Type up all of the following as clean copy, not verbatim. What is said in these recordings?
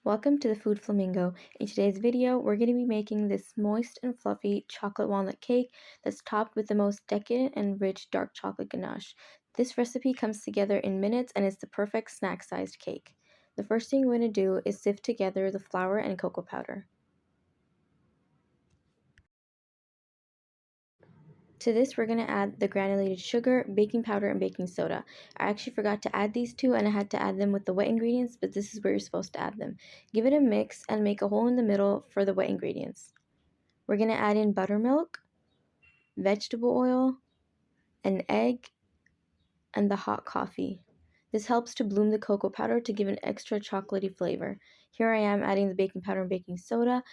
Welcome to the Food Flamingo. In today's video, we're going to be making this moist and fluffy chocolate walnut cake that's topped with the most decadent and rich dark chocolate ganache. This recipe comes together in minutes and is the perfect snack-sized cake. The first thing we're going to do is sift together the flour and cocoa powder. To this, we're going to add the granulated sugar, baking powder, and baking soda. I actually forgot to add these two and I had to add them with the wet ingredients, but this is where you're supposed to add them. Give it a mix and make a hole in the middle for the wet ingredients. We're going to add in buttermilk, vegetable oil, an egg, and the hot coffee. This helps to bloom the cocoa powder to give an extra chocolatey flavor. Here I am adding the baking powder and baking soda.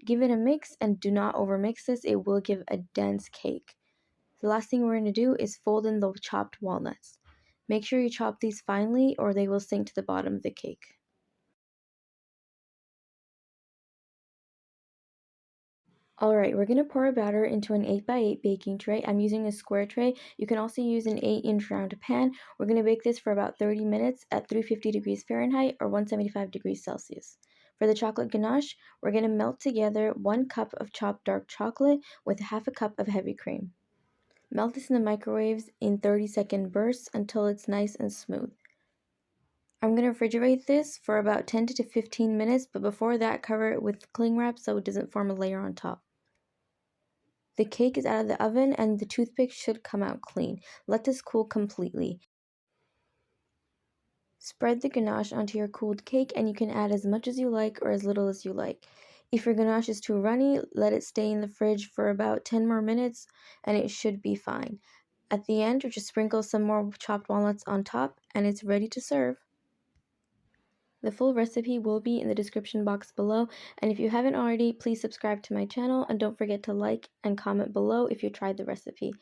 Give it a mix and do not overmix this, it will give a dense cake. The last thing we're going to do is fold in the chopped walnuts. Make sure you chop these finely or they will sink to the bottom of the cake. Alright, we're going to pour our batter into an 8x8 baking tray. I'm using a square tray. You can also use an 8-inch round pan. We're going to bake this for about 30 minutes at 350 degrees Fahrenheit or 175 degrees Celsius. For the chocolate ganache, we're going to melt together 1 cup of chopped dark chocolate with half a cup of heavy cream. Melt this in the microwaves in 30-second bursts until it's nice and smooth. I'm going to refrigerate this for about 10 to 15 minutes, but before that, cover it with cling wrap so it doesn't form a layer on top. The cake is out of the oven and the toothpick should come out clean. Let this cool completely. Spread the ganache onto your cooled cake and you can add as much as you like or as little as you like. If your ganache is too runny, let it stay in the fridge for about 10 more minutes and it should be fine. At the end, just sprinkle some more chopped walnuts on top and it's ready to serve. The full recipe will be in the description box below, and if you haven't already, please subscribe to my channel and don't forget to like and comment below if you tried the recipe.